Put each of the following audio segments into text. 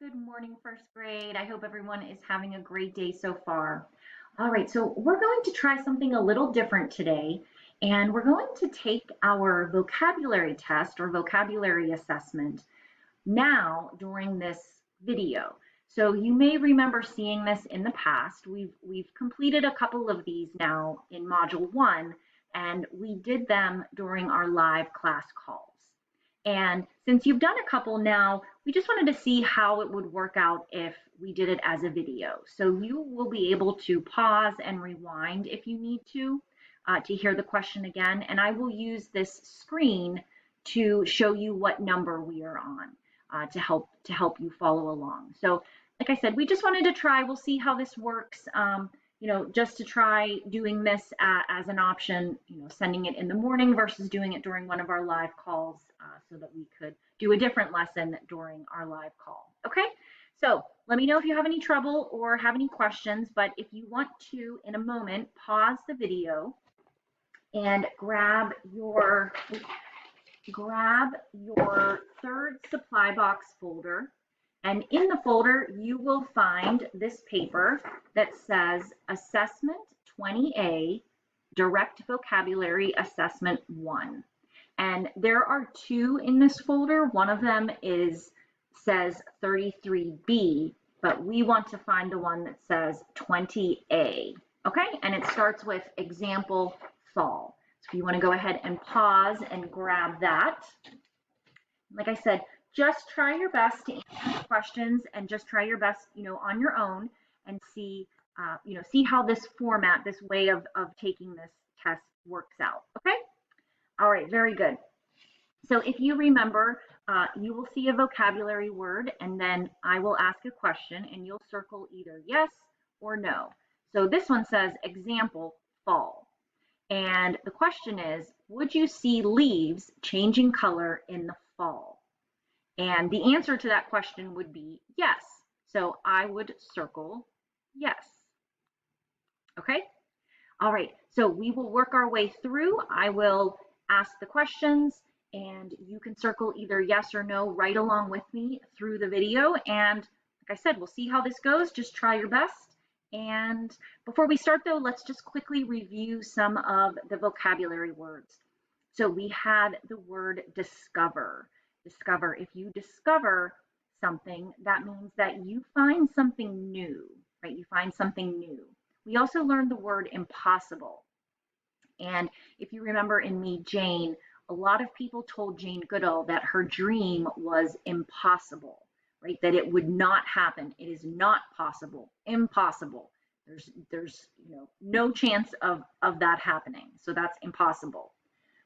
Good morning, first grade. I hope everyone is having a great day so far. All right, so we're going to try something a little different today, and we're going to take our vocabulary test or vocabulary assessment now during this video. So you may remember seeing this in the past. We've completed a couple of these now in Module 1, and we did them during our live class calls. And since you've done a couple now, we just wanted to see how it would work out if we did it as a video. So you will be able to pause and rewind if you need to hear the question again. And I will use this screen to show you what number we are on to help you follow along. So like I said, we just wanted to try. We'll see how this works. Just to try doing this as an option, sending it in the morning versus doing it during one of our live calls so that we could do a different lesson during our live call. Okay, so let me know if you have any trouble or have any questions, but if you want to, in a moment, pause the video and grab your third supply box folder. And in the folder, you will find this paper that says Assessment 20A, Direct Vocabulary Assessment 1. And there are two in this folder. One of them says 33B, but we want to find the one that says 20A, okay? And it starts with example fall. So if you want to go ahead and pause and grab that. Like I said, just try your best to answer questions and just try your best, on your own and see how this format, this way of taking this test works out. Okay. All right. Very good. So if you remember, you will see a vocabulary word and then I will ask a question and you'll circle either yes or no. So this one says example fall. And the question is, would you see leaves changing color in the fall? And the answer to that question would be yes. So I would circle yes. Okay. All right. So we will work our way through. I will ask the questions and you can circle either yes or no right along with me through the video. And like I said, we'll see how this goes. Just try your best. And before we start though, let's just quickly review some of the vocabulary words. So we had the word discover. Discover. If you discover something, that means that you find something new, right? You find something new. We also learned the word impossible. And if you remember in Meet Jane, a lot of people told Jane Goodall that her dream was impossible, right? That it would not happen. It is not possible, impossible. There's no chance of that happening. So that's impossible.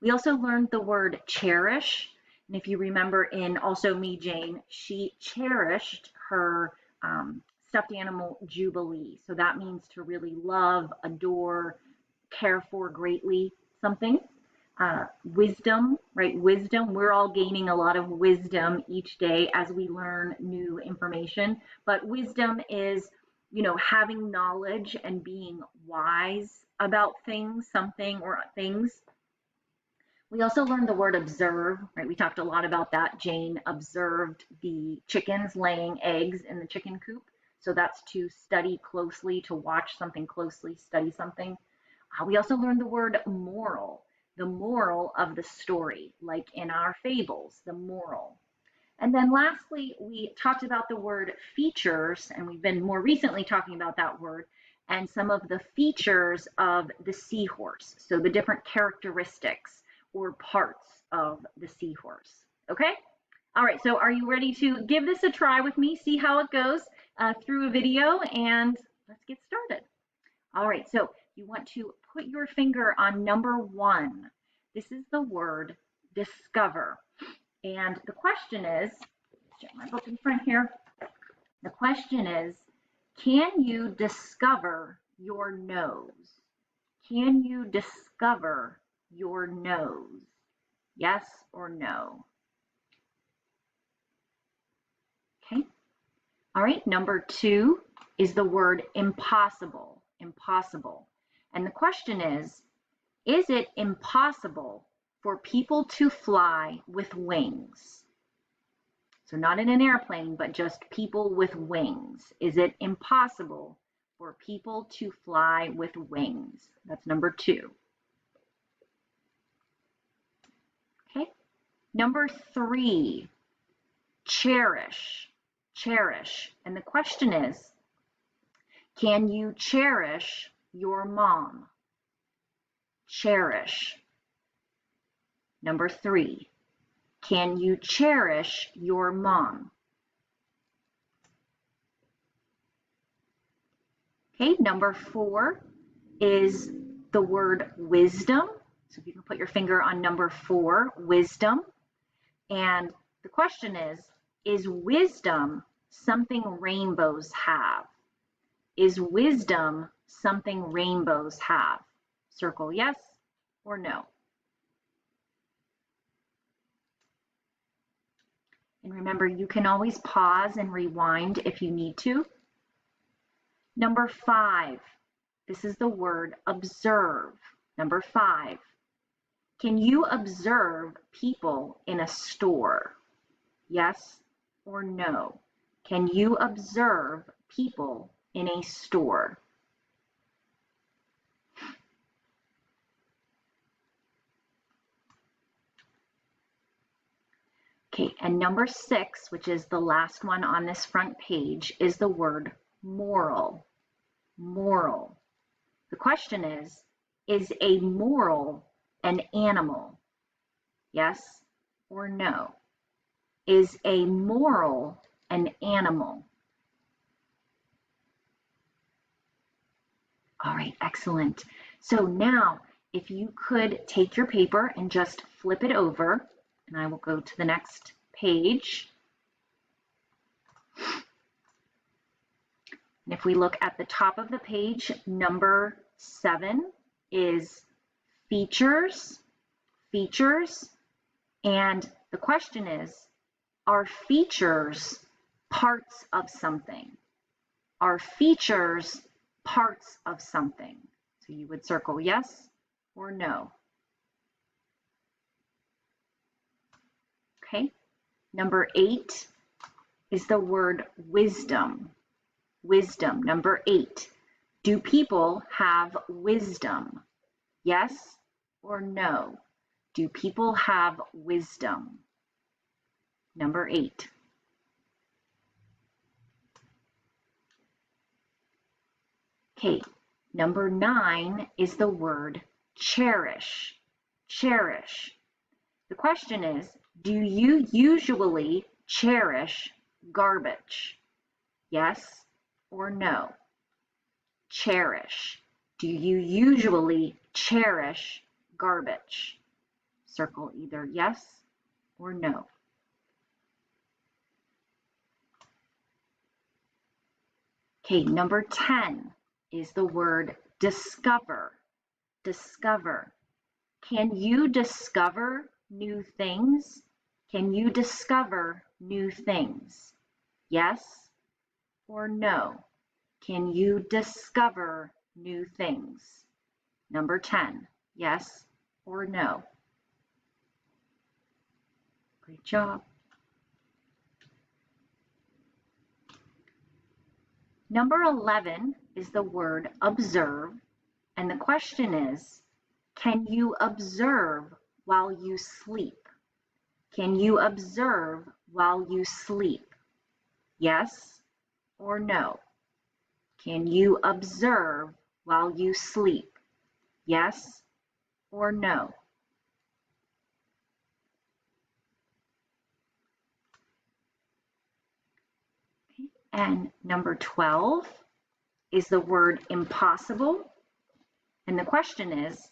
We also learned the word cherish. And if you remember in also Meet Jane, she cherished her stuffed animal Jubilee. So that means to really love, adore, care for greatly something. Wisdom, right? Wisdom, we're all gaining a lot of wisdom each day as we learn new information. But wisdom is, having knowledge and being wise about things, something or things. We also learned the word observe, right? We talked a lot about that. Jane observed the chickens laying eggs in the chicken coop. So that's to study closely, to watch something closely, study something. We also learned the word moral, the moral of the story, like in our fables, the moral. And then lastly, we talked about the word features, and we've been more recently talking about that word, and some of the features of the seahorse. So the different characteristics or parts of the seahorse. Okay? All right, so are you ready to give this a try with me, see how it goes through a video, and let's get started. All right, so you want to put your finger on number 1. This is the word discover. And the question is, let's check my book in front here. The question is, can you discover your nose? Can you discover your nose? Yes or no? Okay. All right. Number 2 is the word impossible. Impossible. And the question is it impossible for people to fly with wings? So not in an airplane, but just people with wings. Is it impossible for people to fly with wings? That's number 2. Okay. Number 3, cherish. Cherish. And the question is, can you cherish your mom? Cherish. Number 3, can you cherish your mom? Okay, number 4 is the word wisdom. So if you can put your finger on number 4, wisdom. And the question is wisdom something rainbows have? Is wisdom something rainbows have? Circle yes or no. And remember, you can always pause and rewind if you need to. Number 5, this is the word observe. Number 5, can you observe people in a store? Yes or no? Can you observe people in a store? Okay, and number 6, which is the last one on this front page, is the word moral. Moral. The question is a moral an animal? Yes or no? Is a moral an animal? All right, excellent. So now, if you could take your paper and just flip it over, and I will go to the next page. And if we look at the top of the page, number 7 is features, features. And the question is, are features parts of something? Are features parts of something? So you would circle yes or no. Okay, number 8 is the word wisdom. Wisdom, number 8. Do people have wisdom? Yes or no? Do people have wisdom? Number 8. Okay, number 9 is the word cherish. Cherish. The question is, do you usually cherish garbage? Yes or no? Cherish. Do you usually cherish garbage? Circle either yes or no. Okay, number 10 is the word discover. Discover. Can you discover new things? Can you discover new things? Yes or no? Can you discover new things? Number 10, yes or no? Great job. Number 11 is the word observe, and the question is, can you observe while you sleep? Can you observe while you sleep? Yes or no? Can you observe while you sleep? Yes or no? Okay. And number 12 is the word impossible. And the question is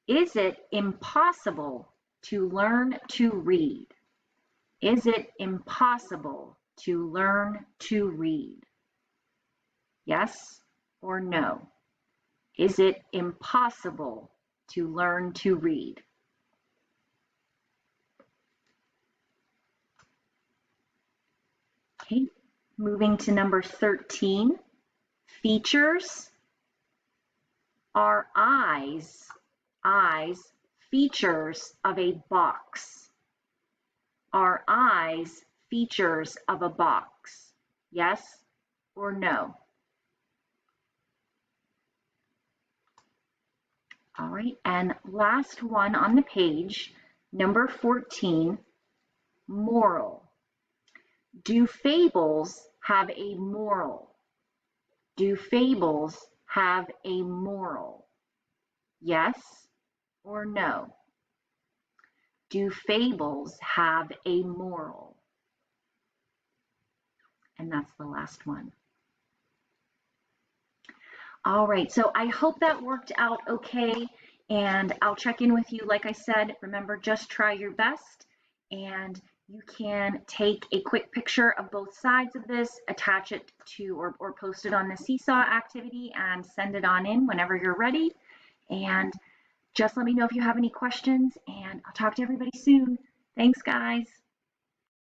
it impossible to learn to read? Is it impossible to learn to read? Yes or no? Is it impossible to learn to read? Okay, moving to number 13, features. Are eyes features of a box? Are eyes features of a box? Yes or no? All right, and last one on the page, number 14, moral. Do fables have a moral? Do fables have a moral? Yes or no? Do fables have a moral? And that's the last one. All right, so I hope that worked out okay, and I'll check in with you. Like I said, remember, just try your best, and you can take a quick picture of both sides of this, attach it to or post it on the Seesaw activity, and send it on in whenever you're ready. And just let me know if you have any questions, and I'll talk to everybody soon. Thanks, guys.